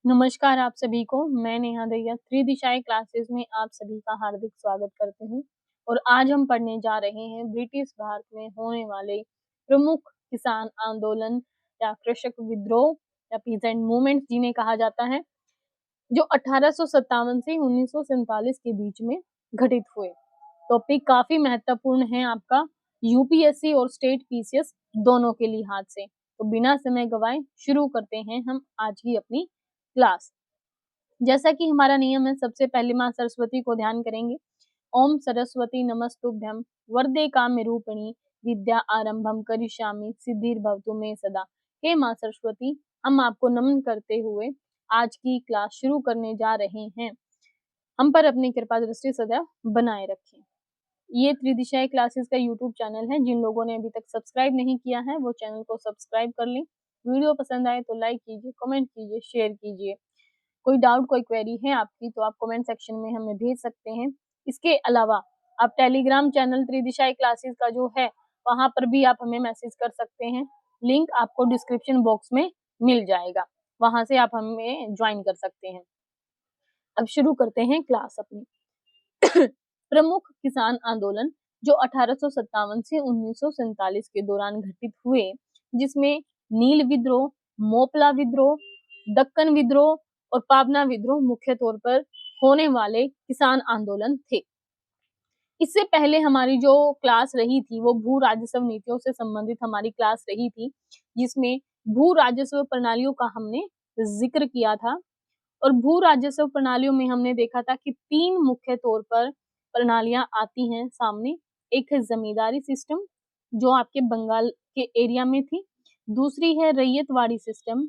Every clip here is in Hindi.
नमस्कार आप सभी को। मैं नेहा दहिया त्रिदिशाएं क्लासेस में आप सभी का हार्दिक स्वागत करती हूँ और आज हम पढ़ने जा रहे हैं ब्रिटिश भारत में होने वाले प्रमुख किसान आंदोलन या कृषक विद्रोह या पीजेंट मूवमेंट जिन्हें कहा जाता है, जो 1857 से 1947 के बीच में घटित हुए। टॉपिक काफी महत्वपूर्ण है आपका यूपीएससी और स्टेट पीसीएस दोनों के लिहाज से। तो बिना समय गवाए शुरू करते हैं हम आज की अपनी क्लास। जैसा कि हमारा नियम है, सबसे पहले माँ सरस्वती को ध्यान करेंगे। ओम सरस्वती नमस्तुभ्यं वरदे कामरूपिणी विद्या आरंभम करिष्यामि सिद्धिर्भवतु मे सदा। हे माँ सरस्वती, हम आपको नमन करते हुए आज की क्लास शुरू करने जा रहे हैं। हम पर अपनी कृपा दृष्टि सदैव बनाए रखें। ये त्रिदिशाएं क्लासेस का यूट्यूब चैनल है। जिन लोगों ने अभी तक सब्सक्राइब नहीं किया है वो चैनल को सब्सक्राइब कर लें। वीडियो पसंद आए तो लाइक कीजिए, कमेंट कीजिए, शेयर कीजिए। कोई डाउट, कोई क्वेरी है आपकी तो आप कमेंट सेक्शन में हमें भेज सकते हैं। इसके अलावा आप टेलीग्राम चैनल त्रिदिशाएं क्लासेस का जो है वहां पर भी आप हमें मैसेज कर सकते हैं। लिंक आपको डिस्क्रिप्शन बॉक्स में मिल जाएगा, वहां से आप हमें ज्वाइन कर सकते हैं। अब शुरू करते हैं क्लास अपनी। प्रमुख किसान आंदोलन जो 1857 से 1947 के दौरान घटित हुए, जिसमें नील विद्रोह, मोपला विद्रोह, दक्कन विद्रोह और पाबना विद्रोह मुख्य तौर पर होने वाले किसान आंदोलन थे। इससे पहले हमारी जो क्लास रही थी वो भू राजस्व नीतियों से संबंधित हमारी क्लास रही थी, जिसमें भू राजस्व प्रणालियों का हमने जिक्र किया था। और भू राजस्व प्रणालियों में हमने देखा था कि तीन मुख्य तौर पर प्रणालियां आती हैं सामने। एक है जमींदारी सिस्टम जो आपके बंगाल के एरिया में थी, दूसरी है रैयतवाड़ी सिस्टम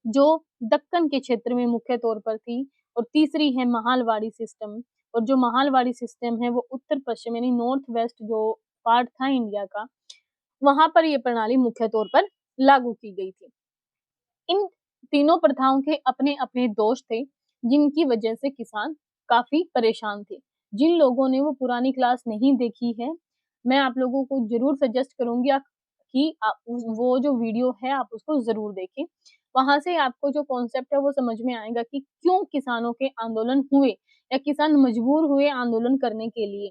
जो दक्कन के क्षेत्र में मुख्य तौर पर थी, और तीसरी है महालवाड़ी सिस्टम। और जो महालवाड़ी सिस्टम है वो उत्तर पश्चिम यानी नॉर्थ वेस्ट जो पार्ट था इंडिया का, वहां पर ये प्रणाली मुख्य तौर पर लागू की गई थी। इन तीनों प्रथाओं के अपने अपने दोष थे, जिनकी वजह से किसान काफी परेशान थे। जिन लोगों ने वो पुरानी क्लास नहीं देखी है, मैं आप लोगों को जरूर सजेस्ट करूंगी कि आप वो जो वीडियो है आप उसको जरूर देखें। वहां से आपको जो कॉन्सेप्ट है वो समझ में आएगा कि क्यों किसानों के आंदोलन हुए या किसान मजबूर हुए आंदोलन करने के लिए।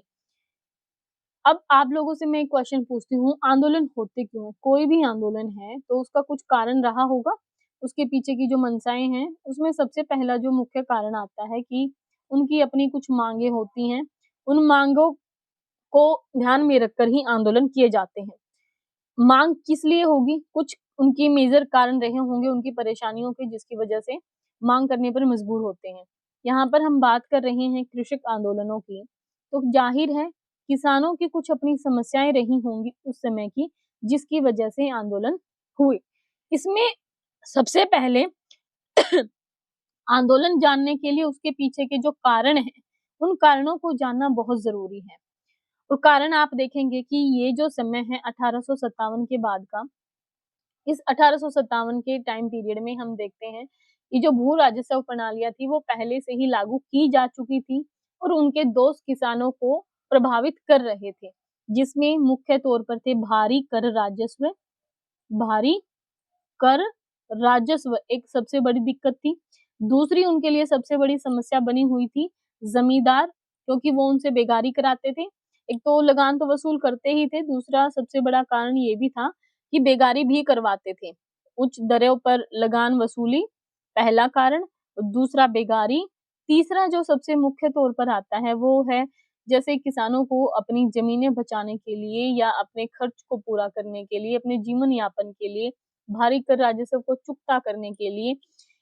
अब आप लोगों से मैं एक क्वेश्चन पूछती हूँ, आंदोलन होते क्यों हैं? कोई भी आंदोलन है तो उसका कुछ कारण रहा होगा, उसके पीछे की जो मंशाएं हैं उसमें सबसे पहला जो मुख्य कारण आता है कि उनकी अपनी कुछ मांगे होती हैं। उन मांगों को ध्यान में रखकर ही आंदोलन किए जाते हैं। मांग किस लिए होगी? कुछ उनकी मेजर कारण रहे होंगे उनकी परेशानियों के, जिसकी वजह से मांग करने पर मजबूर होते हैं। यहाँ पर हम बात कर रहे हैं कृषक आंदोलनों की, तो जाहिर है किसानों की कुछ अपनी समस्याएं रही होंगी उस समय की, जिसकी वजह से आंदोलन हुए। इसमें सबसे पहले आंदोलन जानने के लिए उसके पीछे के जो कारण हैं उन कारणों को जानना बहुत जरूरी है। और कारण आप देखेंगे कि ये जो समय है 1857 के बाद का, इस 1857 के टाइम पीरियड में हम देखते हैं कि जो भू राजस्व प्रणालियां थी वो पहले से ही लागू की जा चुकी थी और उनके दोस्त किसानों को प्रभावित कर रहे थे, जिसमें मुख्य तौर पर थे भारी कर राजस्व। भारी कर राजस्व एक सबसे बड़ी दिक्कत थी। दूसरी उनके लिए सबसे बड़ी समस्या बनी हुई थी जमींदार, क्योंकि वो उनसे बेगारी कराते थे। एक तो लगान तो वसूल करते ही थे, दूसरा सबसे बड़ा कारण ये भी था कि बेगारी भी करवाते थे। उच्च दरों पर लगान वसूली पहला कारण, दूसरा बेगारी, तीसरा जो सबसे मुख्य तौर पर आता है वो है जैसे किसानों को अपनी जमीनें बचाने के लिए या अपने खर्च को पूरा करने के लिए, अपने जीवन यापन के लिए, भारी कर राजस्व को चुकता करने के लिए,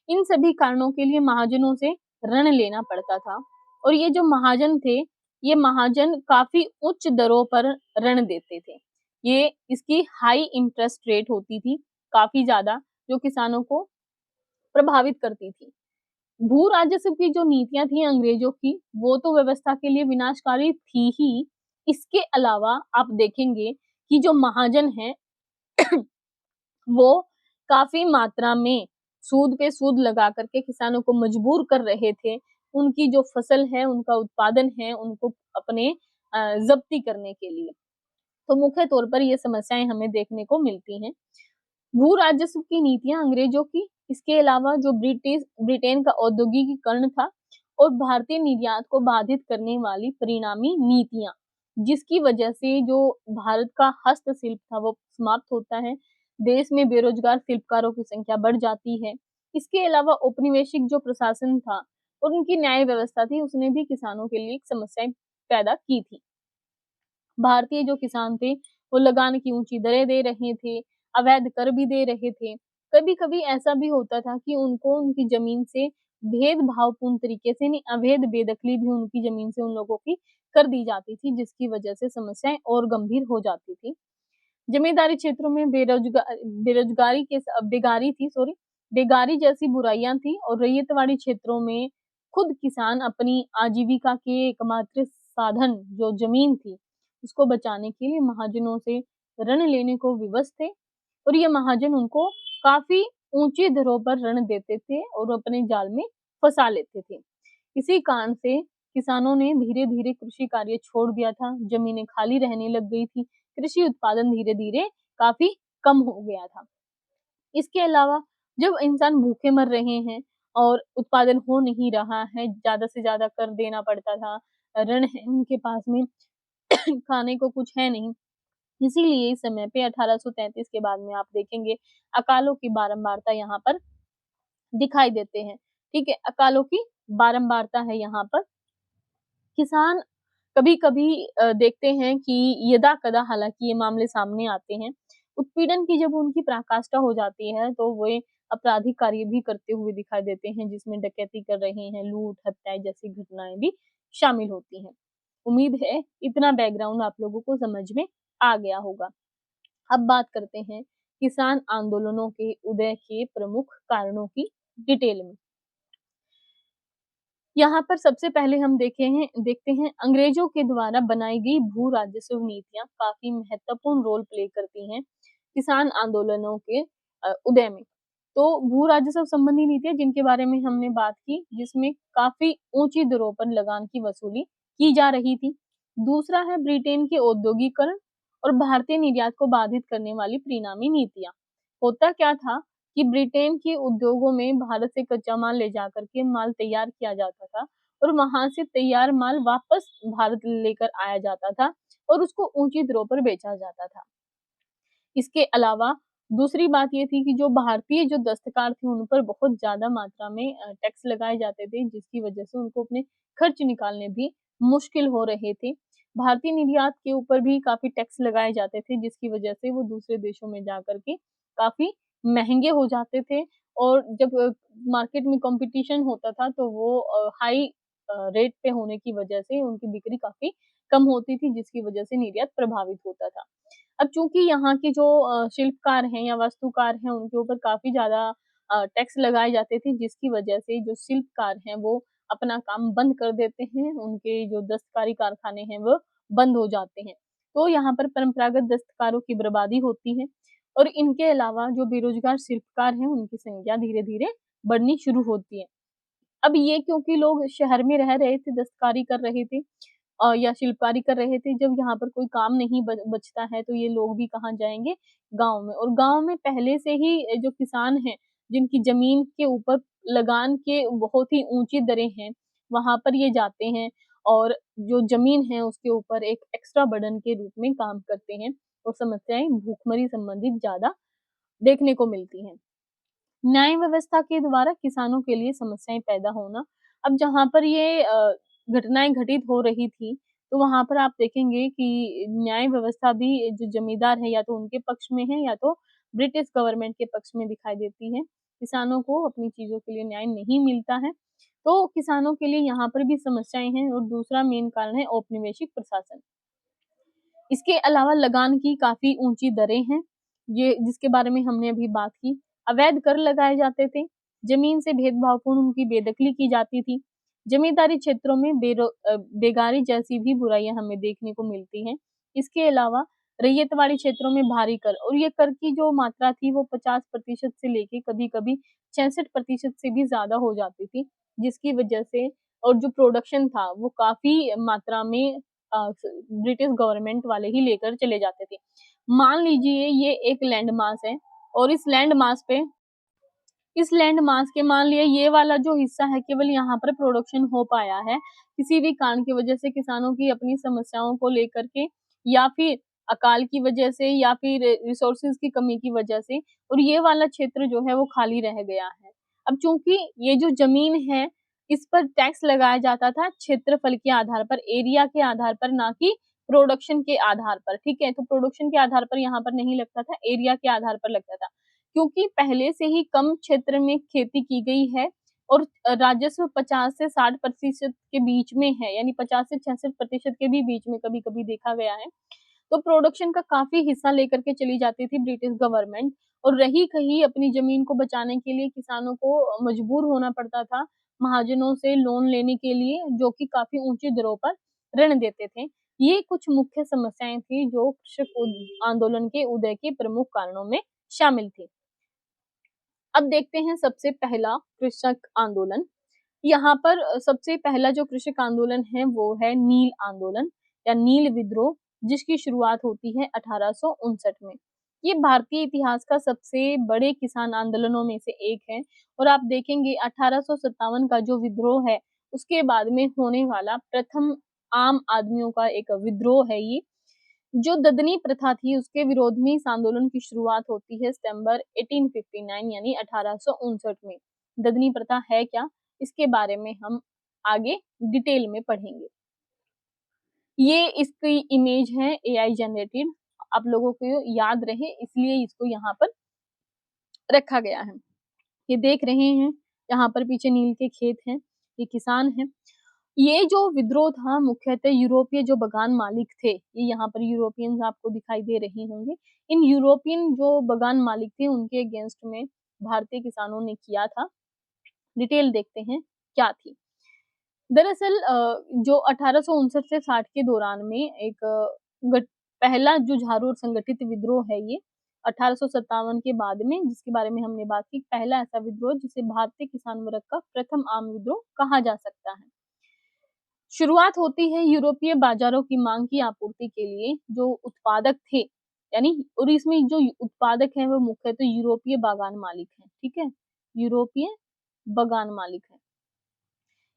इन सभी कारणों के लिए महाजनों से ऋण लेना पड़ता था। और ये जो महाजन थे, ये महाजन काफी उच्च दरों पर ऋण देते थे। ये इसकी हाई इंटरेस्ट रेट होती थी काफी ज्यादा, जो किसानों को प्रभावित करती थी। भू राजस्व की जो नीतियां थी अंग्रेजों की, वो तो व्यवस्था के लिए विनाशकारी थी ही। इसके अलावा आप देखेंगे कि जो महाजन हैं वो काफी मात्रा में सूद पे सूद लगा करके किसानों को मजबूर कर रहे थे उनकी जो फसल है, उनका उत्पादन है, उनको अपने जब्ती करने के लिए। तो मुख्य तौर पर ये समस्याएं हमें देखने को मिलती हैं। भू राजस्व की नीतियां अंग्रेजों की इसके अलावा जो ब्रिटेन का औद्योगिकीकरण था और भारतीय निर्यात को बाधित करने वाली परिणामी नीतियां, जिसकी वजह से जो भारत का हस्तशिल्प था वो समाप्त होता है। देश में बेरोजगार शिल्पकारों की संख्या बढ़ जाती है। इसके अलावा औपनिवेशिक जो प्रशासन था और उनकी न्याय व्यवस्था थी, उसने भी किसानों के लिए समस्याएं पैदा की थी। भारतीय जो किसान थे वो लगान की ऊंची दरें दे रहे थे, अवैध कर भी दे रहे थे। कभी-कभी ऐसा भी होता था कि उनको उनकी जमीन से भेदभावपूर्ण तरीके से, नहीं अवैध बेदखली भी उनकी जमीन से उन लोगों की कर दी जाती थी, जिसकी वजह से समस्याएं और गंभीर हो जाती थी। जमींदारी क्षेत्रों में बेरोजगारी के बेगारी थी सॉरी बेगारी जैसी बुराइयां थी और रैयतवाड़ी क्षेत्रों में खुद किसान अपनी आजीविका के एकमात्र साधन जो जमीन थी उसको बचाने के लिए महाजनों से ऋण लेने को विवश थे और ये महाजन उनको काफी ऊंची दरों पर ऋण देते थे और अपने जाल में फंसा लेते थे। इसी कारण से किसानों ने धीरे धीरे कृषि कार्य छोड़ दिया था, जमीनें खाली रहने लग गई थी, कृषि उत्पादन धीरे धीरे काफी कम हो गया था। इसके अलावा जब इंसान भूखे मर रहे हैं और उत्पादन हो नहीं रहा है, ज्यादा से ज्यादा कर देना पड़ता था, ऋण है उनके पास में खाने को कुछ है नहीं, इसीलिए इस समय पे 1833 के बाद में आप देखेंगे अकालों की बारंबारता यहाँ पर दिखाई देते हैं। ठीक है, अकालों की बारंबारता है यहाँ पर। किसान कभी-कभी देखते हैं कि यदा-कदा हालाँकि ये मामले सामने आते हैं। उत्पीड़न की जब उनकी पराकाष्ठा हो जाती है तो वे आपराधिक कार्य भी करते हुए दिखाई देते हैं, जिसमें डकैती कर रहे हैं, लूट, हत्याएँ जैसी घटनाएँ भी शामिल होती हैं। उम्मीद है इतना बैकग्राउंड आप लोगों को समझ में आ गया होगा। अब बात करते हैं किसान आंदोलनों के उदय के प्रमुख कारणों की डिटेल में। यहाँ पर सबसे पहले हम देखते हैं अंग्रेजों के द्वारा बनाई गई भू राजस्व नीतियां काफी महत्वपूर्ण रोल प्ले करती हैं किसान आंदोलनों के उदय में। तो भू राजस्व संबंधी नीतियां जिनके बारे में हमने बात की, जिसमें काफी ऊंची दरों पर लगान की वसूली की जा रही थी। दूसरा है ब्रिटेन के औद्योगिकरण और भारतीय निर्यात को बाधित करने वाली परिणामी नीतियां। होता क्या था कि ब्रिटेन के उद्योगों में भारत से कच्चा माल ले जाकर के माल तैयार किया जाता था और वहां से तैयार माल वापस भारत लेकर आया जाता था और उसको ऊंची दरों पर बेचा जाता था। इसके अलावा दूसरी बात ये थी कि जो भारतीय जो दस्तकार थे उन पर बहुत ज्यादा मात्रा में टैक्स लगाए जाते थे, जिसकी वजह से उनको अपने खर्च निकालने भी मुश्किल हो रहे थे। भारतीय निर्यात के ऊपर भी काफी टैक्स लगाए जाते थे, जिसकी वजह से वो दूसरे देशों में जाकर के काफी महंगे हो जाते थे और जब मार्केट में कंपटीशन होता था तो वो हाई रेट पे होने की वजह से उनकी बिक्री काफी कम होती थी, जिसकी वजह से निर्यात प्रभावित होता था। अब चूंकि यहाँ के जो शिल्पकार हैं या वास्तुकार हैं उनके ऊपर काफी ज्यादा टैक्स लगाए जाते थे, जिसकी वजह से जो शिल्पकार हैं वो अपना काम बंद कर देते हैं, उनके जो दस्तकारी कारखाने हैं वो बंद हो जाते हैं। तो यहाँ पर परंपरागत दस्तकारों की बर्बादी होती है और इनके अलावा जो बेरोजगार शिल्पकार हैं उनकी संख्या धीरे धीरे बढ़नी शुरू होती है। अब ये क्योंकि लोग शहर में रह रहे थे, दस्तकारी कर रहे थे या शिल्पकारी कर रहे थे, जब यहाँ पर कोई काम नहीं बचता है तो ये लोग भी कहाँ जाएँगे? गाँव में। और गाँव में पहले से ही जो किसान हैं, जिनकी ज़मीन के ऊपर लगान के बहुत ही ऊँची दरें हैं, वहाँ पर ये जाते हैं और जो ज़मीन है उसके ऊपर एक एक्स्ट्रा बर्डन के रूप में काम करते हैं और समस्याएँ भूखमरी संबंधित ज़्यादा देखने को मिलती हैं। न्याय व्यवस्था के द्वारा किसानों के लिए समस्याएँ पैदा होना। अब जहाँ पर ये घटनाएँ घटित हो रही थी, तो वहाँ पर आप देखेंगे कि न्याय व्यवस्था भी जो ज़मींदार है या तो उनके पक्ष में है या तो ब्रिटिश गवर्नमेंट के पक्ष में दिखाई देती है। किसानों को अपनी चीज़ों के लिए न्याय नहीं मिलता है, तो किसानों के लिए यहाँ पर भी समस्याएँ हैं और दूसरा मेन कारण है औपनिवेशिक प्रशासन। इसके अलावा लगान की काफ़ी ऊँची दरें हैं, ये जिसके बारे में हमने अभी बात की। अवैध कर लगाए जाते थे, ज़मीन से भेदभावपूर्ण उनकी बेदखली की जाती थी। ज़मींदारी क्षेत्रों में बेगारी जैसी भी बुराइयाँ हमें देखने को मिलती हैं। इसके अलावा रैयतवाड़ी क्षेत्रों में भारी कर और ये कर की जो मात्रा थी वो 50% से लेके कभी-कभी 66% से भी ज़्यादा हो जाती थी, जिसकी वजह से और जो प्रोडक्शन था वो काफ़ी मात्रा में ब्रिटिश गवर्नमेंट वाले ही लेकर चले जाते थे। मान लीजिए ये एक लैंड मास है और इस लैंड मास पे इस लैंड मास के मान लिया ये वाला जो हिस्सा है केवल यहाँ पर प्रोडक्शन हो पाया है, किसी भी कारण की वजह से किसानों की अपनी समस्याओं को लेकर के, या फिर अकाल की वजह से, या फिर रिसोर्सेज की कमी की वजह से, और ये वाला क्षेत्र जो है वो खाली रह गया है। अब चूंकि ये जो जमीन है इस पर टैक्स लगाया जाता था क्षेत्रफल के आधार पर, एरिया के आधार पर, ना कि प्रोडक्शन के आधार पर, ठीक है। तो प्रोडक्शन के आधार पर यहाँ पर नहीं लगता था, एरिया के आधार पर लगता था। क्योंकि पहले से ही कम क्षेत्र में खेती की गई है और राजस्व 50 से 60% के बीच में है, यानी 50 से 66% के भी बीच में कभी कभी देखा गया है। तो प्रोडक्शन का काफी हिस्सा लेकर के चली जाती थी ब्रिटिश गवर्नमेंट, और रही कहीं अपनी जमीन को बचाने के लिए किसानों को मजबूर होना पड़ता था महाजनों से लोन लेने के लिए, जो कि काफी ऊंची दरों पर ऋण देते थे। ये कुछ मुख्य समस्याएं थी जो कृषक आंदोलन के उदय के प्रमुख कारणों में शामिल थी। अब देखते हैं सबसे पहला कृषक आंदोलन। यहाँ पर सबसे पहला जो कृषक आंदोलन है वो है नील आंदोलन या नील विद्रोह, जिसकी शुरुआत होती है 1859 में। ये भारतीय इतिहास का सबसे बड़े किसान आंदोलनों में से एक है, और आप देखेंगे 1857 का जो विद्रोह है उसके बाद में होने वाला प्रथम आम आदमियों का एक विद्रोह है ये। जो ददनी प्रथा थी उसके विरोध में इस आंदोलन की शुरुआत होती है सितंबर 1859 यानी 1859 में। ददनी प्रथा है क्या, इसके बारे में हम आगे डिटेल में पढ़ेंगे। ये इसकी इमेज है एआई जनरेटेड, आप लोगों को याद रहे इसलिए इसको यहाँ पर रखा गया है। ये देख रहे हैं यहाँ पर पीछे नील के खेत हैं, ये किसान हैं। ये जो विद्रोह था मुख्यतः यूरोपीय जो बगान मालिक थे, ये यहाँ पर यूरोपियंस आपको दिखाई दे रहे होंगे। इन यूरोपियन जो बगान मालिक थे उनके अगेंस्ट में भारतीय किसानों ने किया था। डिटेल देखते हैं क्या थी। दरअसल जो 1859 से 60 के दौरान में एक पहला जुझारू और संगठित विद्रोह है ये 1857 के बाद में, जिसके बारे में हमने बात की। पहला ऐसा विद्रोह जिसे भारतीय किसान वर्ग का प्रथम आम विद्रोह कहा जा सकता है। शुरुआत होती है यूरोपीय बाजारों की मांग की आपूर्ति के लिए जो उत्पादक थे, यानी और इसमें जो उत्पादक हैं वो मुख्यतः यूरोपीय बागान मालिक हैं, ठीक है, यूरोपीय बागान मालिक हैं।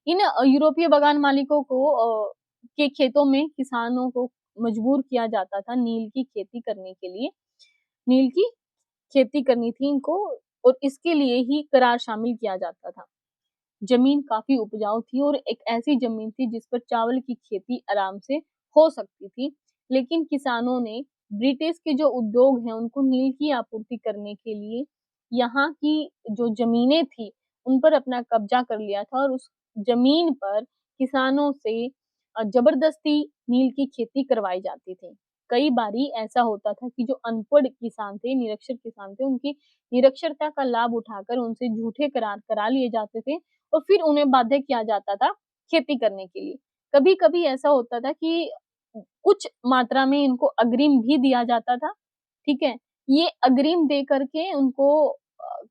इन यूरोपीय बागान मालिकों को के खेतों में किसानों को मजबूर किया जाता था नील की खेती करने के लिए। नील की खेती करनी थी इनको, और इसके लिए ही करार शामिल किया जाता था। जमीन काफी उपजाऊ थी और एक ऐसी जमीन थी जिस पर चावल की खेती आराम से हो सकती थी, लेकिन किसानों ने ब्रिटिश के जो उद्योग हैं उनको नील की आपूर्ति करने के लिए यहाँ की जो जमीनें थी उन पर अपना कब्जा कर लिया था, और उस जमीन पर किसानों से जबरदस्ती नील की खेती करवाई जाती थी। कई बारी ऐसा होता था कि जो अनपढ़ किसान थे, निरक्षर किसान थे, उनकी निरक्षरता का लाभ उठाकर उनसे झूठे करार करा लिए जाते थे और फिर उन्हें बाध्य किया जाता था खेती करने के लिए। कभी-कभी ऐसा होता था कि कुछ मात्रा में इनको अग्रिम भी दिया जाता था, ठीक है? ये अग्रिम दे करके उनको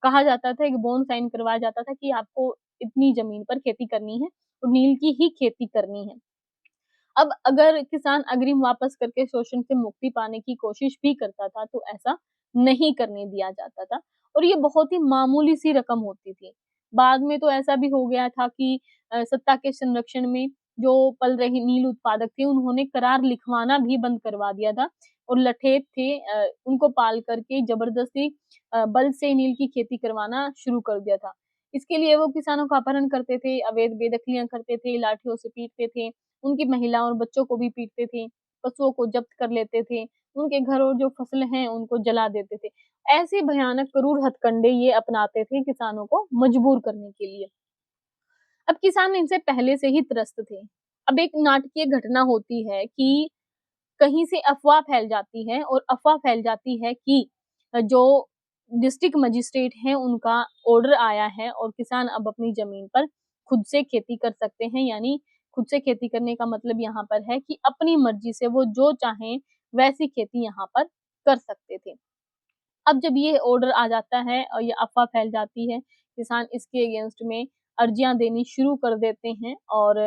कहा जाता था, एक बॉन्ड साइन करवाया जाता था कि आपको इतनी जमीन पर खेती करनी है और नील की ही खेती करनी है। अब अगर किसान अग्रिम वापस करके शोषण से मुक्ति पाने की कोशिश भी करता था तो ऐसा नहीं करने दिया जाता था, और ये बहुत ही मामूली सी रकम होती थी। बाद में तो ऐसा भी हो गया था कि सत्ता के संरक्षण में जो पल रहे नील उत्पादक थे उन्होंने करार लिखवाना भी बंद करवा दिया था, और लठेत थे उनको पाल करके जबरदस्ती बल से नील की खेती करवाना शुरू कर दिया था। इसके लिए वो किसानों का अपहरण करते थे, अवैध बेदखलियां करते थे, लाठियों से पीटते थे, उनकी महिलाओं और बच्चों को भी पीटते थे, पशुओं को जब्त कर लेते थे, उनके घर और जो फसल हैं उनको जला देते थे। ऐसे भयानक क्रूर हथकंडे ये अपनाते थे किसानों को मजबूर करने के लिए। अब किसान इनसे पहले से ही त्रस्त थे। अब एक नाटकीय घटना होती है कि कहीं से अफवाह फैल जाती है, और अफवाह फैल जाती है कि जो डिस्ट्रिक्ट मजिस्ट्रेट हैं उनका ऑर्डर आया है और किसान अब अपनी जमीन पर खुद से खेती कर सकते हैं। यानी खुद से खेती करने का मतलब यहाँ पर है कि अपनी मर्जी से वो जो चाहें वैसी खेती यहाँ पर कर सकते थे। अब जब ये ऑर्डर आ जाता है और ये अफवाह फैल जाती है, किसान इसके अगेंस्ट में अर्जियां देनी शुरू कर देते हैं, और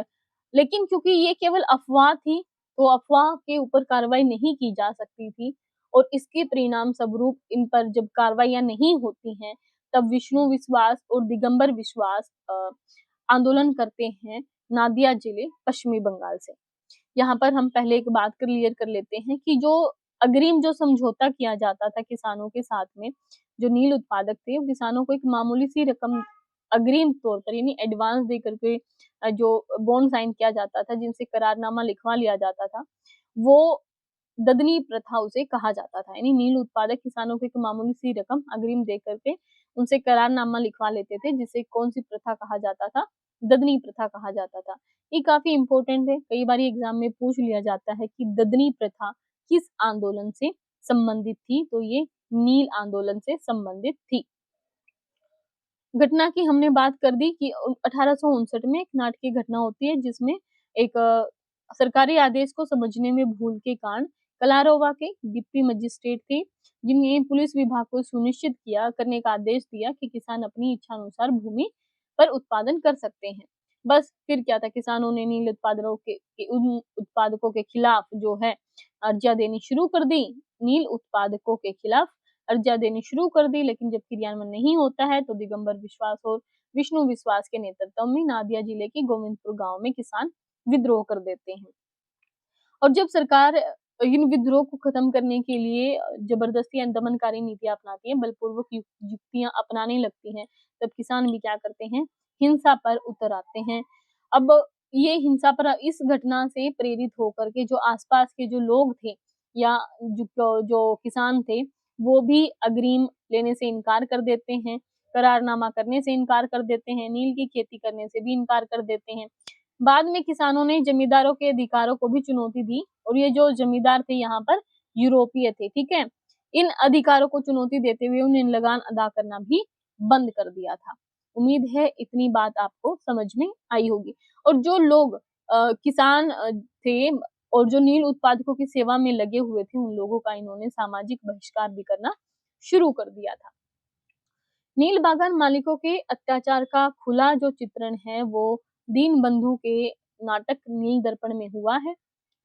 लेकिन क्योंकि ये केवल अफवाह थी तो अफवाह के ऊपर कार्रवाई नहीं की जा सकती थी, और इसके परिणाम स्वरूप इन पर जब कार्रवाइयां नहीं होती हैं तब विष्णु विश्वास और दिगंबर विश्वास आंदोलन करते हैं नादिया जिले पश्चिमी बंगाल से। यहाँ पर हम पहले एक बात क्लियर कर लेते हैं कि जो अग्रिम जो समझौता किया जाता था किसानों के साथ में, जो नील उत्पादक थे, वो किसानों को एक मामूली सी रकम अग्रिम तौर पर यानी एडवांस दे करके जो बॉन्ड साइन किया जाता था, जिनसे करारनामा लिखवा लिया जाता था, वो ददनी प्रथा उसे कहा जाता था। यानी नील उत्पादक किसानों को एक मामूली सी रकम अग्रिम दे करके उनसे करारनामा लिखवा लेते थे, जिसे कौन सी प्रथा कहा जाता था, ददनी प्रथा कहा जाता था। ये काफी इंपॉर्टेंट है, कई बार एग्जाम में पूछ लिया जाता है कि ददनी प्रथा किस आंदोलन से संबंधित थी, तो ये नील आंदोलन से संबंधित थी। घटना की हमने बात कर दी कि 1859 में एक नाटकीय घटना होती है, जिसमें एक सरकारी आदेश को समझने में भूल के कारण कलारोवा के डिप्टी मजिस्ट्रेट थे, जिन्हें पुलिस विभाग को सुनिश्चित किया करने का आदेश दिया कि किसान अपनी इच्छा अनुसार भूमि पर उत्पादन कर सकते हैं। बस फिर क्या था, किसानों ने नील उन उत्पादकों के खिलाफ जो है अर्जियां देनी शुरू कर दी, नील उत्पादकों के खिलाफ अर्जियां देनी शुरू कर दी। लेकिन जब क्रियान्वयन नहीं होता है तो दिगंबर विश्वास और विष्णु विश्वास के नेतृत्व में नादिया जिले के गोविंदपुर गांव में किसान विद्रोह कर देते हैं। और जब सरकार इन विद्रोह को खत्म करने के लिए जबरदस्ती दमनकारी नीतियां अपनाती है, बलपूर्वक युक्तियां अपनाने लगती हैं, तब किसान भी क्या करते हैं, हिंसा पर उतर आते हैं। अब ये हिंसा पर इस घटना से प्रेरित होकर के जो आसपास के जो लोग थे या जो किसान थे, वो भी अग्रिम लेने से इनकार कर देते हैं, करारनामा करने से इनकार कर देते हैं, नील की खेती करने से भी इनकार कर देते हैं। बाद में किसानों ने जमींदारों के अधिकारों को भी चुनौती दी, और ये जो जमींदार थे यहाँ पर यूरोपीय थे, ठीक है। इन अधिकारों को चुनौती देते हुए उन्हें लगान अदा करना भी बंद कर दिया था। उम्मीद है इतनी बात आपको समझ में आई होगी। और जो लोग किसान थे और जो नील उत्पादकों की सेवा में लगे हुए थे, उन लोगों का इन्होंने सामाजिक बहिष्कार भी करना शुरू कर दिया था। नील बागान मालिकों के अत्याचार का खुला जो चित्रण है वो दीनबंधु के नाटक नील दर्पण में हुआ है।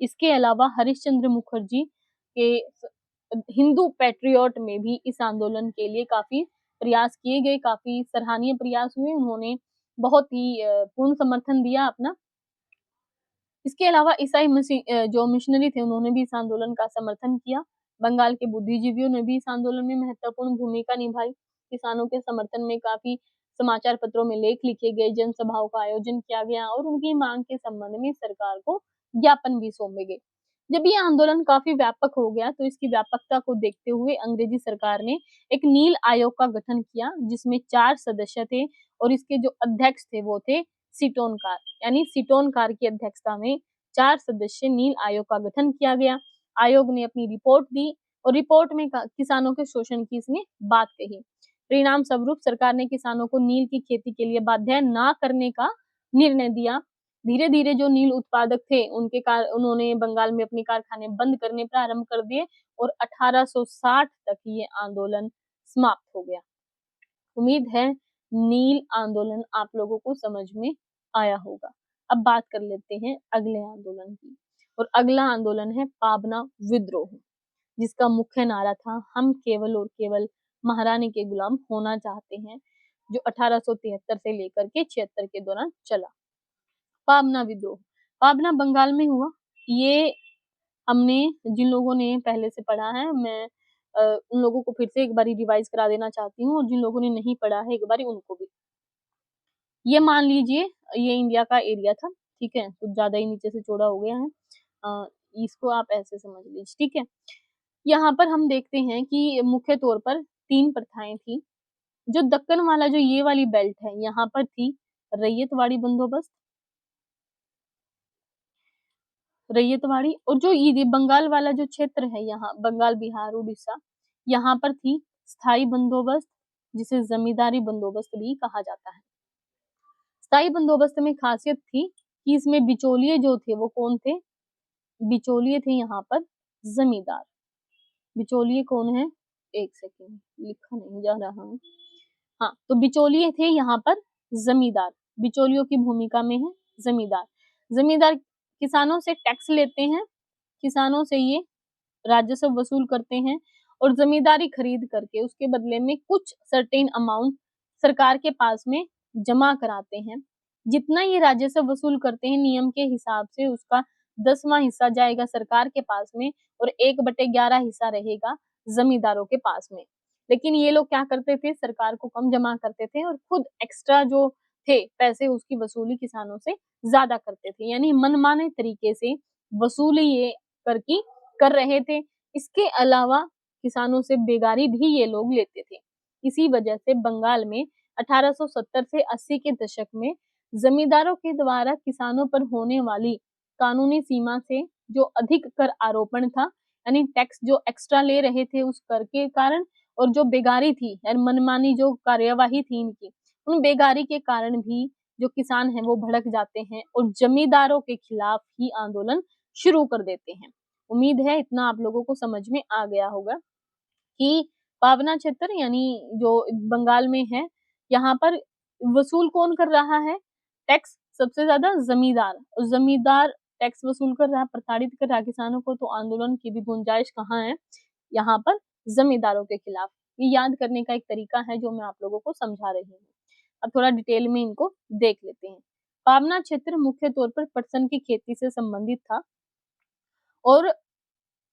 इसके अलावा हरिश्चंद्र मुखर्जी के हिंदू पैट्रियट में भी इस आंदोलन के लिए काफी प्रयास किए गए, काफी सराहनीय प्रयास हुए, उन्होंने बहुत ही पूर्ण समर्थन दिया अपना। इसके अलावा ईसाई जो मिशनरी थे, उन्होंने भी इस आंदोलन का समर्थन किया। बंगाल के बुद्धिजीवियों ने भी इस आंदोलन में महत्वपूर्ण भूमिका निभाई। किसानों के समर्थन में काफी समाचार पत्रों में लेख लिखे गए, जनसभाओं का आयोजन किया गया और उनकी मांग के संबंध में सरकार को ज्ञापन भी सौंपे गए। जब ये आंदोलन काफी व्यापक हो गया, तो इसकी व्यापकता को देखते हुए अंग्रेजी सरकार ने एक नील आयोग का गठन किया, जिसमें 4 सदस्य थे और इसके जो अध्यक्ष थे वो थे सीटोनकार। यानी सीटोनकार की अध्यक्षता में 4 सदस्य नील आयोग का गठन किया गया। आयोग ने अपनी रिपोर्ट दी और रिपोर्ट में किसानों के शोषण की इसने बात कही। परिणाम स्वरूप सरकार ने किसानों को नील की खेती के लिए बाध्य न करने का निर्णय दिया। धीरे धीरे जो नील उत्पादक थे उन्होंने बंगाल में अपने कारखाने बंद करने प्रारंभ कर दिए और 1860 तक ये आंदोलन समाप्त हो गया। उम्मीद है नील आंदोलन आप लोगों को समझ में आया होगा। अब बात कर लेते हैं अगले आंदोलन की, और अगला आंदोलन है पाबना विद्रोह, जिसका मुख्य नारा था हम केवल और केवल महारानी के गुलाम होना चाहते हैं, जो 1873 से लेकर के 76 के दौरान चला। पाबना विद्रोह पाबना बंगाल में हुआ। ये हमने जिन लोगों ने पहले से पढ़ा है, मैं उन लोगों को फिर से एक बारी रिवाइज करा देना चाहती हूँ, और जिन लोगों ने नहीं पढ़ा है एक बारी उनको भी। ये मान लीजिए ये इंडिया का एरिया था, ठीक है, कुछ ज्यादा ही नीचे से चौड़ा हो गया है, इसको आप ऐसे समझ लीजिए, ठीक है। यहाँ पर हम देखते हैं कि मुख्य तौर पर 3 प्रथाएं थी। जो दक्कन वाला जो ये वाली बेल्ट है, यहाँ पर थी रैयतवाड़ी बंदोबस्त, रैयतवाड़ी, और जो ये बंगाल वाला जो क्षेत्र है, यहाँ बंगाल, बिहार, उड़ीसा, यहाँ पर थी स्थायी बंदोबस्त, जिसे जमींदारी बंदोबस्त भी कहा जाता है। स्थायी बंदोबस्त में खासियत थी कि इसमें बिचौलिए जो थे वो कौन थे, बिचौलिए थे यहाँ पर जमींदार। बिचौलिए कौन है, एक सेकेंड, लिखा नहीं जा रहा है, हाँ, तो बिचौलिए थे यहाँ पर जमींदार, बिचौलियों की भूमिका में है जमींदार। जमींदार किसानों से टैक्स लेते हैं, किसानों से ये राजस्व वसूल करते हैं और जमींदारी खरीद करके उसके बदले में कुछ सर्टेन अमाउंट सरकार के पास में जमा कराते हैं। जितना ये राजस्व वसूल करते हैं नियम के हिसाब से उसका 10वां हिस्सा जाएगा सरकार के पास में और 1/11 हिस्सा रहेगा जमींदारों के पास में। लेकिन ये लोग क्या करते थे, सरकार को कम जमा करते थे और खुद एक्स्ट्रा जो थे पैसे उसकी वसूली किसानों से ज्यादा करते थे, यानी मनमाने तरीके से वसूली ये करके कर रहे थे। इसके अलावा किसानों से बेगारी भी ये लोग लेते थे। इसी वजह से बंगाल में 1870 से 80 के दशक में जमींदारों के द्वारा किसानों पर होने वाली कानूनी सीमा से जो अधिक कर आरोपण था, यानी टैक्स जो एक्स्ट्रा ले रहे थे उस कर के कारण, और जो बेगारी थी यानी मनमानी जो कार्यवाही थी इनकी, उन बेगारी के कारण भी जो किसान हैं वो भड़क जाते हैं और जमींदारों के खिलाफ ही आंदोलन शुरू कर देते हैं। उम्मीद है इतना आप लोगों को समझ में आ गया होगा कि पावना क्षेत्र यानी जो बंगाल में है, यहाँ पर वसूल कौन कर रहा है टैक्स, सबसे ज्यादा जमींदार। और जमींदार टैक्स वसूल कर रहा है, प्रताड़ित कर रहा है किसानों को, तो आंदोलन की भी गुंजाइश कहाँ है, यहाँ पर जमींदारों के खिलाफ। ये याद करने का एक तरीका है जो मैं आप लोगों को समझा रही हूँ। अब थोड़ा डिटेल में इनको देख लेते हैं। पावना क्षेत्र मुख्य तौर पर पटसन की खेती से संबंधित था और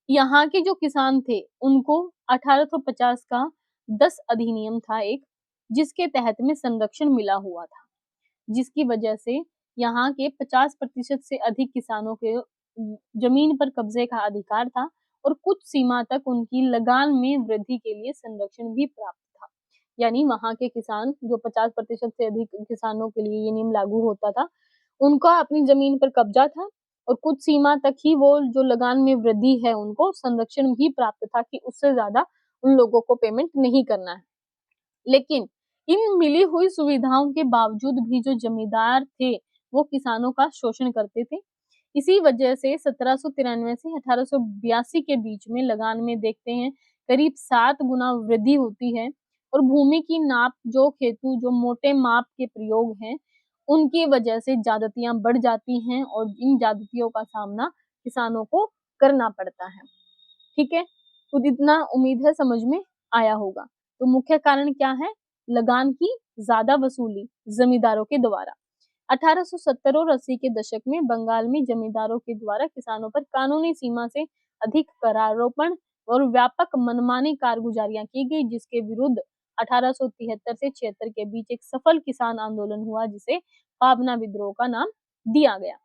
यहाँ के जो किसान थे उनको 1850 का 10 अधिनियम था एक, जिसके तहत में संरक्षण मिला हुआ था, जिसकी वजह से यहाँ के 50% से अधिक किसानों के जमीन पर कब्जे का अधिकार था और कुछ सीमा तक उनकी लगान में वृद्धि के लिए संरक्षण भी प्राप्त था। यानी वहाँ के किसान जो 50% से अधिक किसानों के लिए ये नियम लागू होता था, उनका अपनी जमीन पर कब्जा था और कुछ सीमा तक ही वो जो लगान में वृद्धि है उनको संरक्षण भी प्राप्त था कि उससे ज्यादा उन लोगों को पेमेंट नहीं करना है। लेकिन इन मिली हुई सुविधाओं के बावजूद भी जो जमींदार थे वो किसानों का शोषण करते थे। इसी वजह से 1793 से 1882 के बीच में लगान में देखते हैं करीब 7 गुना वृद्धि होती है और भूमि की नाप जो खेतु जो मोटे माप के प्रयोग हैं उनकी वजह से ज्यादतियां बढ़ जाती हैं और इन ज्यादतियों का सामना किसानों को करना पड़ता है। ठीक है, तो इतना उम्मीद है समझ में आया होगा। तो मुख्य कारण क्या है, लगान की ज्यादा वसूली जमींदारों के द्वारा। 1870 और 80 के दशक में बंगाल में जमींदारों के द्वारा किसानों पर कानूनी सीमा से अधिक करारोपण और व्यापक मनमानी कारगुजारियां की गई, जिसके विरुद्ध 1873 से 76 के बीच एक सफल किसान आंदोलन हुआ जिसे पाबना विद्रोह का नाम दिया गया।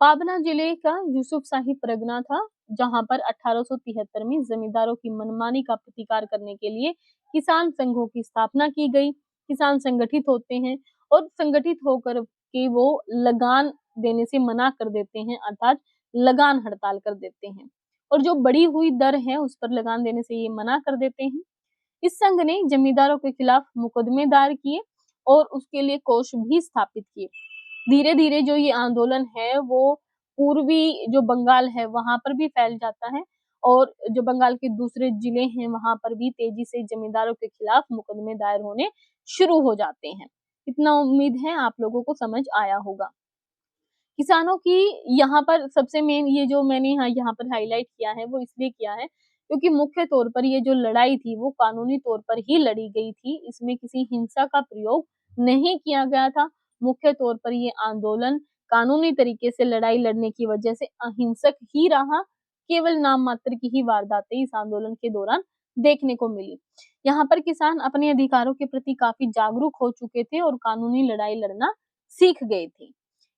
पाबना जिले का यूसुफ शाही परगना था, जहां पर 1873 में जमींदारों की मनमानी का प्रतिकार करने के लिए किसान संघों की स्थापना की गई। किसान संगठित होते हैं और संगठित होकर के वो लगान देने से मना कर देते हैं, अर्थात लगान हड़ताल कर देते हैं और जो बढ़ी हुई दर है उस पर लगान देने से ये मना कर देते हैं। इस संघ ने जमींदारों के खिलाफ मुकदमे दायर किए और उसके लिए कोष भी स्थापित किए। धीरे धीरे जो ये आंदोलन है वो पूर्वी जो बंगाल है वहां पर भी फैल जाता है और जो बंगाल के दूसरे जिले हैं वहां पर भी तेजी से जमींदारों के खिलाफ मुकदमे दायर होने शुरू हो जाते हैं। इतना उम्मीद है आप लोगों को समझ आया होगा। किसानों की यहाँ पर सबसे मेन ये जो मैंने यहाँ पर हाईलाइट किया है वो इसलिए किया है क्योंकि मुख्य तौर पर ये जो लड़ाई थी वो कानूनी तौर पर ही लड़ी गई थी, इसमें किसी हिंसा का प्रयोग नहीं किया गया था। मुख्य तौर पर ये आंदोलन कानूनी तरीके से लड़ाई लड़ने की वजह से अहिंसक ही रहा, केवल नाम मात्र की ही वारदातें इस आंदोलन के दौरान देखने को मिली। यहाँ पर किसान अपने अधिकारों के प्रति काफी जागरूक हो चुके थे और कानूनी लड़ाई लड़ना सीख गए थे।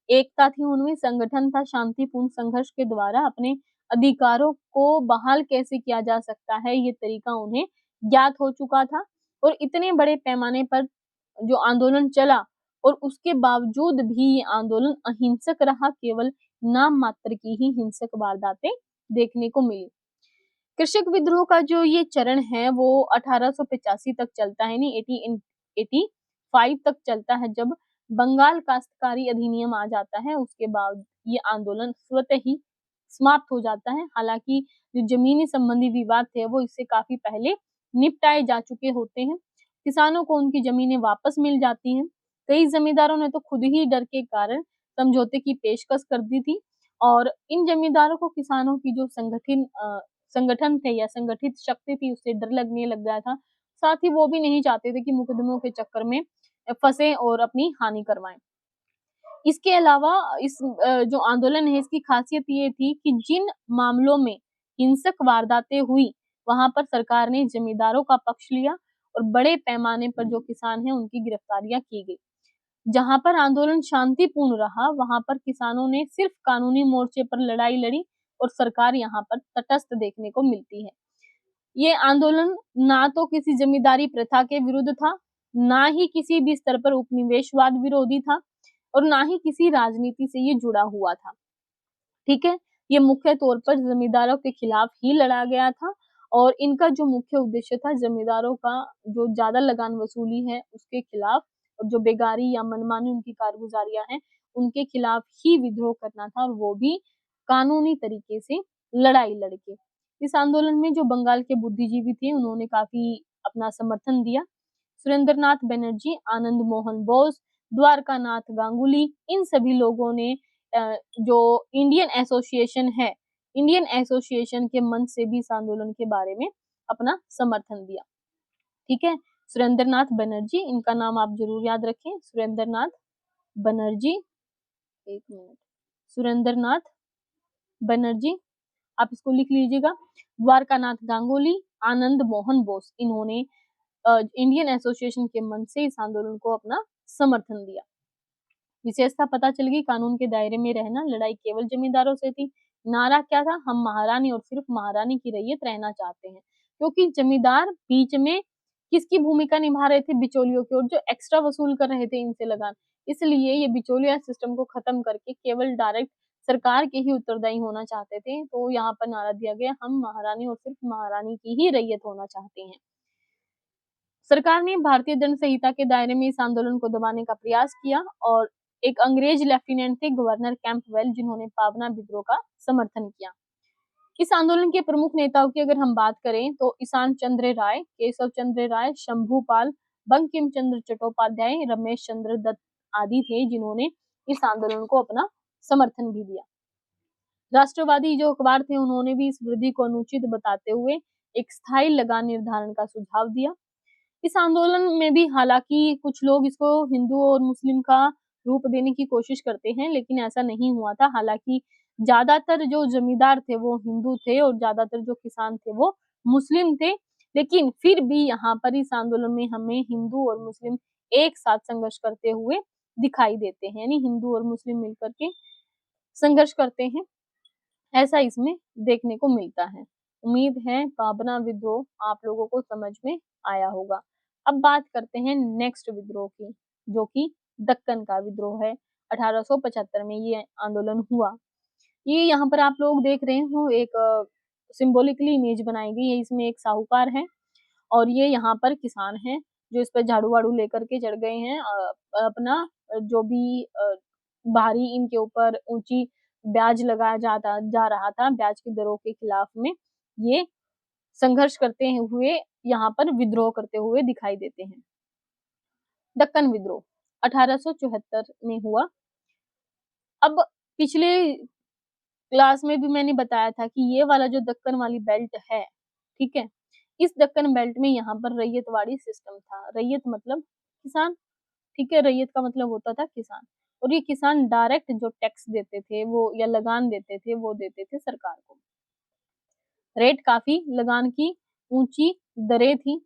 एकता थी उनमें, संगठन था, शांतिपूर्ण संघर्ष के द्वारा अपने अधिकारों को बहाल कैसे किया जा सकता है ये तरीका उन्हें ज्ञात हो चुका था। और इतने बड़े पैमाने पर जो आंदोलन चला और उसके बावजूद भी ये आंदोलन अहिंसक रहा, केवल नाम मात्र की ही हिंसक वारदातें देखने को मिली। कृषक विद्रोह का जो ये चरण है वो 1885 तक चलता है, नहीं 1885 तक चलता है, जब बंगाल काश्तकारी अधिनियम आ जाता है उसके बाद ये आंदोलन स्वतः ही समाप्त हो जाता है। हालांकि जो जमीनी संबंधी विवाद थे वो इससे काफी पहले निपटाए जा चुके होते हैं। किसानों को उनकी जमीनें वापस मिल जाती हैं। कई जमींदारों ने तो खुद ही डर के कारण समझौते की पेशकश कर दी थी और इन जमींदारों को किसानों की जो संगठन थे या संगठित शक्ति थी उससे डर लगने लग गया था। साथ ही वो भी नहीं चाहते थे कि मुकदमों के चक्कर में फंसे और अपनी हानि करवाएं। इसके अलावा इस जो आंदोलन है इसकी खासियत ये थी कि जिन मामलों में हिंसक वारदातें हुई वहां पर सरकार ने जमींदारों का पक्ष लिया और बड़े पैमाने पर जो किसान हैं उनकी गिरफ्तारियां की गई। जहां पर आंदोलन शांतिपूर्ण रहा वहां पर किसानों ने सिर्फ कानूनी मोर्चे पर लड़ाई लड़ी और सरकार यहाँ पर तटस्थ देखने को मिलती है। ये आंदोलन ना तो किसी जमींदारी प्रथा के विरुद्ध था, ना ही किसी भी स्तर पर उपनिवेशवाद विरोधी था और ना ही किसी राजनीति से ये जुड़ा हुआ था। ठीक है, ये मुख्य तौर पर जमींदारों के खिलाफ ही लड़ा गया था और इनका जो मुख्य उद्देश्य था जमींदारों का जो ज्यादा लगान वसूली है उसके खिलाफ और जो बेगारी या मनमानी उनकी कारगुजारियां हैं उनके खिलाफ ही विद्रोह करना था और वो भी कानूनी तरीके से लड़ाई लड़के। इस आंदोलन में जो बंगाल के बुद्धिजीवी थे उन्होंने काफी अपना समर्थन दिया। सुरेंद्रनाथ बनर्जी, आनंद मोहन बोस, द्वारकानाथ गांगुली, इन सभी लोगों ने जो इंडियन एसोसिएशन है, इंडियन एसोसिएशन के मंच से भी इस आंदोलन के बारे में अपना समर्थन दिया। ठीक है, सुरेंद्रनाथ बनर्जी, इनका नाम आप जरूर याद रखें, सुरेंद्रनाथ बनर्जी, एक मिनट, सुरेंद्रनाथ बनर्जी, आप इसको लिख लीजिएगा। द्वारकानाथ गांगुली, आनंद मोहन बोस, इन्होंने इंडियन एसोसिएशन के मंच से इस आंदोलन को अपना समर्थन दिया। विशेषता पता चल गई, कानून के दायरे में रहना, लड़ाई केवल जमींदारों से थी। नारा क्या था, हम महारानी और सिर्फ महारानी की रैयत रहना चाहते हैं। क्योंकि जमींदार बीच में किसकी भूमिका निभा रहे थे, बिचौलियों की, और जो एक्स्ट्रा वसूल कर रहे थे इनसे लगान, इसलिए ये बिचौलिया सिस्टम को खत्म करके केवल डायरेक्ट सरकार के ही उत्तरदायी होना चाहते थे। तो यहाँ पर नारा दिया गया, हम महारानी और सिर्फ महारानी की ही रैयत होना चाहते हैं। सरकार ने भारतीय दंड संहिता के दायरे में इस आंदोलन को दबाने का प्रयास किया और एक अंग्रेज लेफ्टिनेंट थे गवर्नर कैंपवेल, जिन्होंने पावना विद्रोह का समर्थन किया। इस आंदोलन के प्रमुख नेताओं की अगर हम बात करें तो ईशान चंद्र राय, केशव चंद्र राय, शंभूपाल, बंकिम चंद्र चट्टोपाध्याय, रमेश चंद्र दत्त आदि थे जिन्होंने इस आंदोलन को अपना समर्थन भी दिया। राष्ट्रवादी जो अखबार थे उन्होंने भी इस वृद्धि को अनुचित बताते हुए एक स्थायी लगान निर्धारण का सुझाव दिया। इस आंदोलन में भी हालांकि कुछ लोग इसको हिंदू और मुस्लिम का रूप देने की कोशिश करते हैं, लेकिन ऐसा नहीं हुआ था। हालांकि ज्यादातर जो जमींदार थे वो हिंदू थे और ज्यादातर जो किसान थे वो मुस्लिम थे, लेकिन फिर भी यहाँ पर इस आंदोलन में हमें हिंदू और मुस्लिम एक साथ संघर्ष करते हुए दिखाई देते हैं, यानी हिंदू और मुस्लिम मिलकर के संघर्ष करते हैं, ऐसा इसमें देखने को मिलता है। उम्मीद है पाबना विद्रोह आप लोगों को समझ में आया होगा। अब बात करते हैं नेक्स्ट विद्रोह की, जो कि दक्कन का विद्रोह है। 1875 में ये आंदोलन हुआ। ये यहाँ पर आप लोग देख रहे हो एक सिंबॉलिकली इमेज बनाई गई है। इसमें एक साहूकार है और ये यहाँ पर किसान हैं जो इस पर झाड़ू वाड़ू लेकर के चढ़ गए हैं। अपना जो भी भारी इनके ऊपर ऊंची ब्याज लगाया जा रहा था, ब्याज की दरों के खिलाफ में ये संघर्ष करते हुए यहाँ पर विद्रोह करते हुए दिखाई देते हैं। दक्कन विद्रोह 1874 में हुआ। अब पिछले क्लास में भी मैंने बताया था कि ये वाला जो दक्कन वाली बेल्ट है, ठीक है, इस दक्कन बेल्ट में यहाँ पर रैयतवाड़ी सिस्टम था। रैयत मतलब किसान, ठीक है, रैयत का मतलब होता था किसान, और ये किसान डायरेक्ट जो टैक्स देते थे वो या लगान देते थे वो देते थे सरकार को। रेट काफी लगान की ऊंची दरें थी,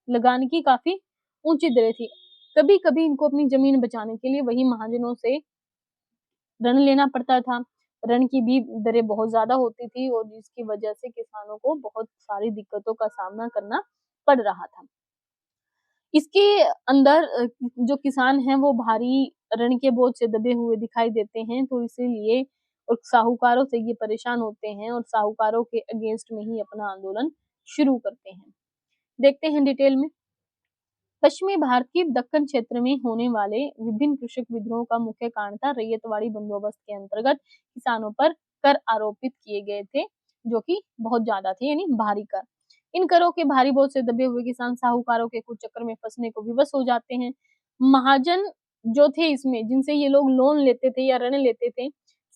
लगान की काफी ऊंची दरें थी। कभी कभी इनको अपनी जमीन बचाने के लिए वही महाजनों से ऋण लेना पड़ता था। ऋण की भी दरें बहुत ज्यादा होती थी और जिसकी वजह से किसानों को बहुत सारी दिक्कतों का सामना करना पड़ रहा था। इसके अंदर जो किसान हैं वो भारी ऋण के बोझ से दबे हुए दिखाई देते हैं, तो इसीलिए और साहूकारों से ये परेशान होते हैं और साहूकारों के अगेंस्ट में ही अपना आंदोलन शुरू करते हैं। देखते हैं डिटेल में। पश्चिमी भारत के दक्कन क्षेत्र में होने वाले विभिन्न कृषक विद्रोह का मुख्य कारण था रैयतवाड़ी बंदोबस्त के अंतर्गत किसानों पर कर आरोपित किए गए थे, जो कि बहुत ज्यादा थे, यानी भारी कर। इन करों के भारी बोझ से दबे हुए किसान साहूकारों के कुचक्कर में फंसने को विवश हो जाते हैं। महाजन जो थे इसमें, जिनसे ये लोग लोन लेते थे या ऋण लेते थे,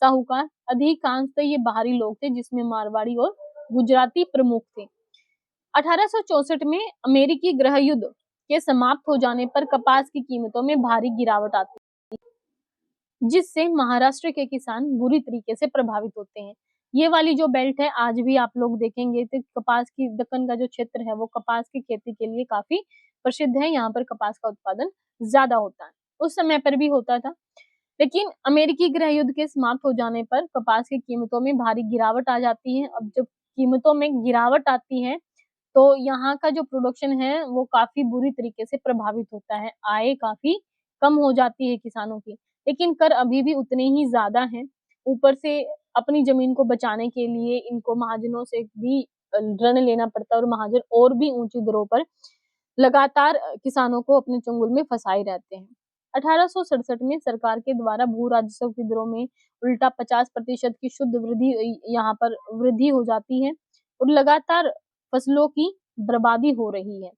साहूकार, अधिकांशतः ये बाहरी लोग थे, जिसमें मारवाड़ी और गुजराती प्रमुख थे। 1864 में अमेरिकी गृह युद्ध के समाप्त हो जाने पर कपास की कीमतों में भारी गिरावट आती है, जिससे महाराष्ट्र के किसान बुरी तरीके से प्रभावित होते हैं। ये वाली जो बेल्ट है, आज भी आप लोग देखेंगे तो कपास की, दक्कन का जो क्षेत्र है वो कपास की खेती के लिए काफी प्रसिद्ध है। यहाँ पर कपास का उत्पादन ज्यादा होता है, उस समय पर भी होता था। लेकिन अमेरिकी गृह युद्ध के समाप्त हो जाने पर कपास की कीमतों में भारी गिरावट आ जाती है। अब जब कीमतों में गिरावट आती है तो यहाँ का जो प्रोडक्शन है वो काफी बुरी तरीके से प्रभावित होता है, आय काफी कम हो जाती है किसानों की। लेकिन कर अभी भी उतने ही ज्यादा हैं। ऊपर से अपनी जमीन को बचाने के लिए इनको महाजनों से भी ऋण लेना पड़ता है, और महाजन और भी ऊंची दरों पर लगातार किसानों को अपने चंगुल में फंसाए रहते हैं। 1867 में सरकार के द्वारा भू राजस्व की दरों में उल्टा 50% की शुद्ध वृद्धि यहाँ पर वृद्धि हो जाती है, और लगातार फसलों की बर्बादी हो रही है।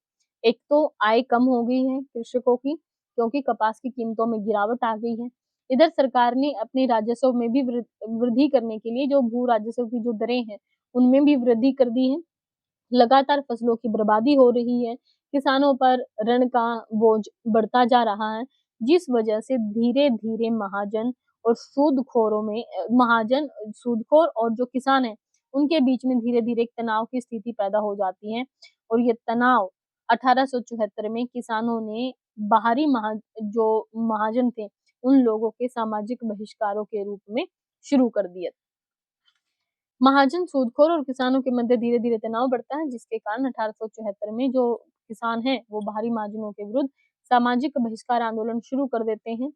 एक तो आय कम हो गई है कृषकों की, क्योंकि कपास की कीमतों में गिरावट आ गई है। इधर सरकार ने अपने राजस्व में भी वृद्धि करने के लिए जो भू राजस्व की जो दरें हैं उनमें भी वृद्धि कर दी है। लगातार फसलों की बर्बादी हो रही है, किसानों पर ऋण का बोझ बढ़ता जा रहा है, जिस वजह से धीरे धीरे महाजन और सूदखोरों में महाजन, सूदखोर और जो किसान है उनके बीच में धीरे धीरे एक तनाव की स्थिति पैदा हो जाती है। और ये तनाव 1874 में किसानों ने बाहरी जो महाजन थे उन लोगों के सामाजिक बहिष्कारों के रूप में शुरू कर दिया। महाजन, सूदखोर और किसानों के मध्य धीरे धीरे तनाव बढ़ता है, जिसके कारण 1874 में जो किसान हैं वो बाहरी महाजनों के विरुद्ध सामाजिक बहिष्कार आंदोलन शुरू कर देते हैं।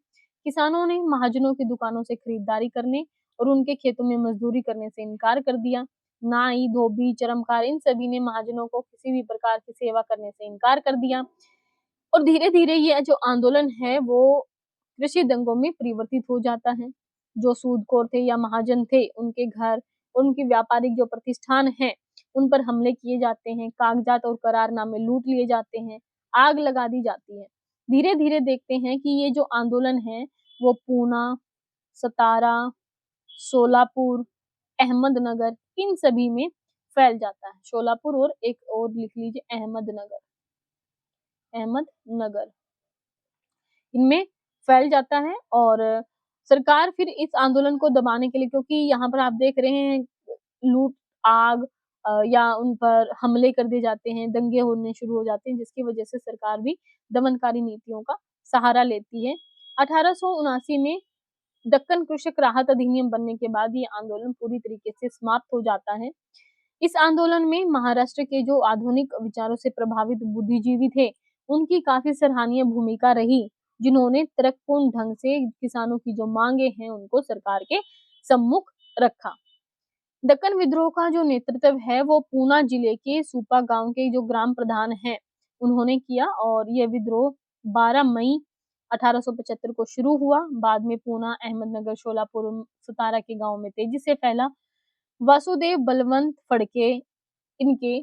किसानों ने महाजनों की दुकानों से खरीदारी करने और उनके खेतों में मजदूरी करने से इनकार कर दिया। नाई, धोबी, चरमकार, इन सभी ने महाजनों को किसी भी प्रकार की सेवा करने से इनकार कर दिया। और धीरे धीरे ये जो आंदोलन है वो कृषि दंगों में परिवर्तित हो जाता है। जो सूदखोर थे या महाजन थे, उनके घर, उनकी व्यापारिक जो प्रतिष्ठान है उन पर हमले किए जाते हैं, कागजात और करारनामे लूट लिए जाते हैं, आग लगा दी जाती है। धीरे धीरे देखते हैं कि ये जो आंदोलन है वो पूना, सतारा, सोलापुर, अहमदनगर, इन सभी में फैल जाता है। सोलापुर और एक और लिख लीजिए, अहमदनगर, अहमदनगर, इनमें फैल जाता है। और सरकार फिर इस आंदोलन को दबाने के लिए, क्योंकि यहाँ पर आप देख रहे हैं लूट, आग या उन पर हमले कर दिए जाते हैं, दंगे होने शुरू हो जाते हैं, जिसकी वजह से सरकार भी दमनकारी नीतियों का सहारा लेती है। 1879 में दक्कन कृषक राहत अधिनियम बनने के बाद ये आंदोलन पूरी तरीके से समाप्त हो जाता है। इस आंदोलन में महाराष्ट्र के जो आधुनिक विचारों से प्रभावित बुद्धिजीवी थे उनकी काफी सराहनीय भूमिका रही, जिन्होंने तर्कपूर्ण ढंग से किसानों की जो मांगे हैं उनको सरकार के सम्मुख रखा। दक्कन विद्रोह का जो नेतृत्व है वो पूना जिले के सूपा गांव के जो ग्राम प्रधान हैं उन्होंने किया, और यह विद्रोह 12 मई 1875 को शुरू हुआ। बाद में पूना, अहमदनगर, शोलापुर, सतारा के गांव में तेजी से फैला। वासुदेव बलवंत फड़के इनके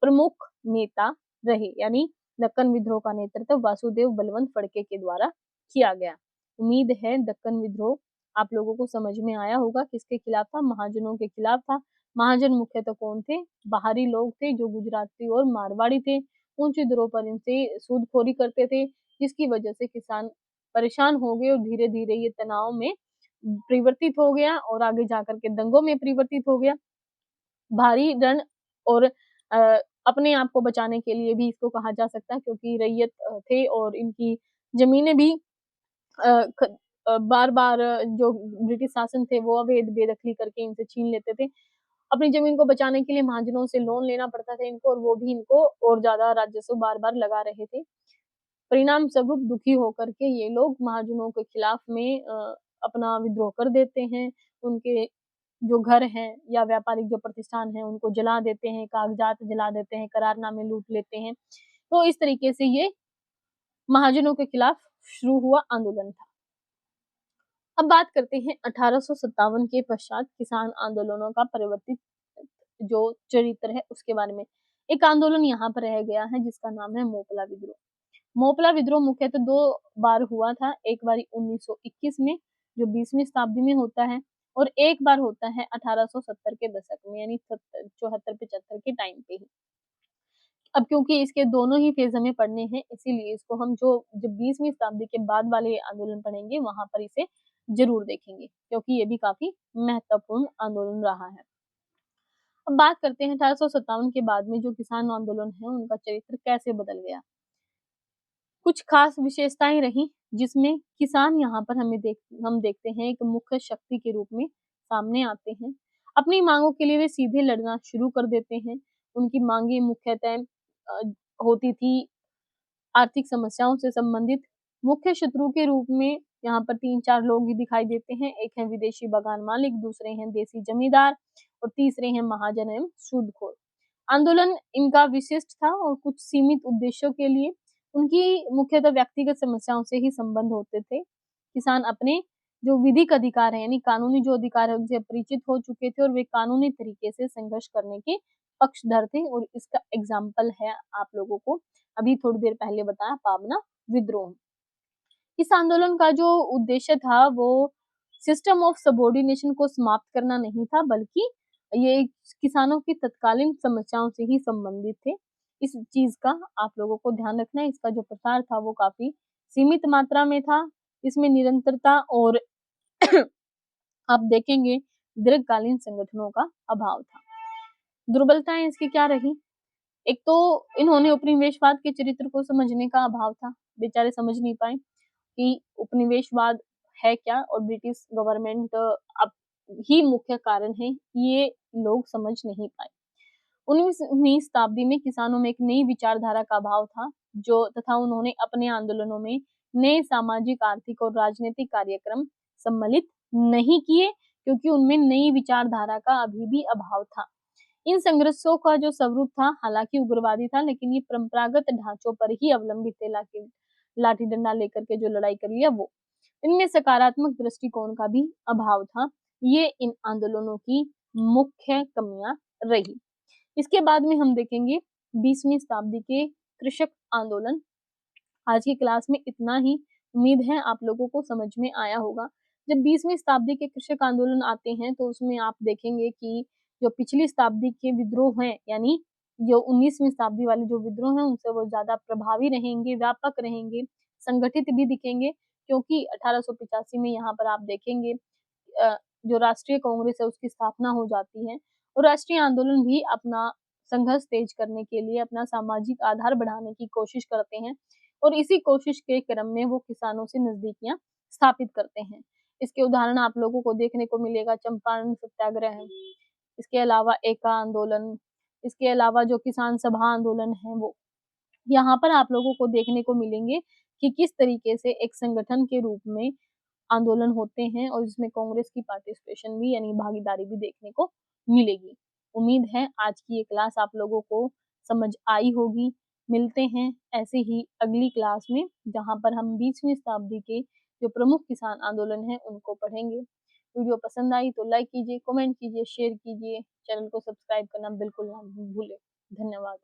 प्रमुख नेता रहे, यानी दक्कन विद्रोह का नेतृत्व वासुदेव बलवंत फड़के के द्वारा किया गया। उम्मीद है दक्कन विद्रोह आप लोगों को समझ में आया होगा। किसके खिलाफ था? महाजनों के खिलाफ था। महाजन मुख्यतः कौन थे? बाहरी लोग थे जो गुजराती और मारवाड़ी थे। ऊंची दरों पर इनसे सूदखोरी करते थे, जिसकी वजह से किसान परेशान हो गए और धीरे धीरे ये तनाव में परिवर्तित हो गया और आगे जाकर के दंगों में परिवर्तित हो गया। भारी रण और अपने आप को बचाने के लिए भी इसको कहा जा सकता है, क्योंकि रैयत थे और इनकी जमीनें भी बार बार जो ब्रिटिश शासन थे वो अवैध बेदखली करके इनसे छीन लेते थे। अपनी जमीन को बचाने के लिए महाजनों से लोन लेना पड़ता था इनको, और वो भी इनको और ज्यादा राजस्व बार बार लगा रहे थे। परिणाम स्वरूप दुखी होकर के ये लोग महाजनों के खिलाफ में अपना विद्रोह कर देते हैं। उनके जो घर हैं या व्यापारिक जो प्रतिष्ठान है उनको जला देते हैं, कागजात जला देते हैं, करारनामे लूट लेते हैं। तो इस तरीके से ये महाजनों के खिलाफ शुरू हुआ आंदोलन था। अब बात करते हैं 1857 के पश्चात किसान आंदोलनों का परिवर्तित जो चरित्र है उसके बारे में। एक आंदोलन यहाँ पर रह गया है जिसका नाम है मोपला विद्रोह। मोपला विद्रोह मुख्यतः 2 बार हुआ था। एक बार 1921 में जो 20वीं शताब्दी में होता है, और एक बार होता है 1870 के दशक में, यानी 74-75 के टाइम पे ही। अब क्योंकि इसके दोनों ही फेज़ हमें पढ़ने हैं, इसीलिए इसको हम जो जब 20वीं शताब्दी के बाद वाले आंदोलन पढ़ेंगे, वहाँ पर इसे ज़रूर देखेंगे, क्योंकि ये भी काफ़ी महत्वपूर्ण आंदोलन रहा है। अब बात करते हैं 1857 के बाद में जो किसान आंदोलन है, उनका चरित्र कैसे बदल गया। कुछ खास विशेषताएँ रहीं, जिसमें किसान यहाँ पर हम देखते हैं एक मुख्य शक्ति के रूप में सामने आते हैं। अपनी माँगों के लिए वे सीधे लड़ना शुरू कर देते हैं। उनकी माँगें मुख्यतः अ, होती थी आर्थिक समस्याओं से संबंधित। मुख्य शत्रु के रूप में यहाँ पर 3-4 लोग ही दिखाई देते हैं। एक है विदेशी बगान मालिक, दूसरे हैं देसी जमींदार और तीसरे हैं महाजन एवं सूदखोर। आंदोलन इनका विशिष्ट था और कुछ सीमित उद्देश्यों के लिए उनकी मुख्यतः व्यक्तिगत समस्याओं से ही संबंध होते थे। किसान अपने जो विधिक अधिकार है, यानी कानूनी जो अधिकार है, उनसे परिचित हो चुके थे और वे कानूनी तरीके से संघर्ष करने के पक्षधर थे और इसका एग्जाम्पल है आप लोगों को अभी थोड़ी देर पहले बताया पावना विद्रोह। इस आंदोलन का जो उद्देश्य था वो सिस्टम ऑफ सबऑर्डिनेशन को समाप्त करना नहीं था, बल्कि ये किसानों की तत्कालीन समस्याओं से ही संबंधित थे। इस चीज का आप लोगों को ध्यान रखना है। इसका जो प्रसार था वो काफी सीमित मात्रा में था। इसमें निरंतरता और आप देखेंगे दीर्घकालीन संगठनों का अभाव था। दुर्बलताएं इसकी क्या रही? एक तो इन्होंने उपनिवेशवाद के चरित्र को समझने का अभाव था। बेचारे समझ नहीं पाए कि उपनिवेशवाद है क्या और ब्रिटिश गवर्नमेंट अब ही मुख्य कारण है, ये लोग समझ नहीं पाए। 19वीं शताब्दी में किसानों में एक नई विचारधारा का अभाव था, जो तथा उन्होंने अपने आंदोलनों में नए सामाजिक, आर्थिक और राजनीतिक कार्यक्रम सम्मिलित नहीं किए, क्योंकि उनमें नई विचारधारा का अभी भी अभाव था। इन संघर्षों का जो स्वरूप था हालांकि उग्रवादी था, लेकिन ये परंपरागत ढांचों पर ही अवलंबित थे। लाठी डंडा लेकर के जो लड़ाई कर लिया वो। इनमें सकारात्मक दृष्टिकोण का भी अभाव था। ये इन आंदोलनों की मुख्य कमियां रही। इसके बाद में हम देखेंगे 20वीं शताब्दी के कृषक आंदोलन। आज की क्लास में इतना ही। उम्मीद है आप लोगों को समझ में आया होगा। जब 20वीं शताब्दी के कृषक आंदोलन आते हैं तो उसमें आप देखेंगे कि जो पिछली शताब्दी के विद्रोह हैं, यानी जो 19वीं शताब्दी वाले जो विद्रोह हैं उनसे वो ज्यादा प्रभावी रहेंगे, व्यापक रहेंगे, संगठित भी दिखेंगे, क्योंकि 1885 में यहाँ पर आप देखेंगे जो राष्ट्रीय कांग्रेस है उसकी स्थापना हो जाती है और राष्ट्रीय आंदोलन भी अपना संघर्ष तेज करने के लिए अपना सामाजिक आधार बढ़ाने की कोशिश करते हैं और इसी कोशिश के क्रम में वो किसानों से नजदीकियां स्थापित करते हैं। इसके उदाहरण आप लोगों को देखने को मिलेगा चंपारण सत्याग्रह, इसके अलावा एका आंदोलन, इसके अलावा जो किसान सभा आंदोलन है वो। यहाँ पर आप लोगों को देखने को मिलेंगे कि किस तरीके से एक संगठन के रूप में आंदोलन होते हैं और इसमें कांग्रेस की पार्टिसिपेशन भी यानी भागीदारी भी देखने को मिलेगी। उम्मीद है आज की ये क्लास आप लोगों को समझ आई होगी। मिलते हैं ऐसे ही अगली क्लास में, जहाँ पर हम 20वीं शताब्दी के जो प्रमुख किसान आंदोलन है उनको पढ़ेंगे। वीडियो पसंद आई तो लाइक कीजिए, कमेंट कीजिए, शेयर कीजिए, चैनल को सब्सक्राइब करना बिल्कुल ना भूलें। धन्यवाद।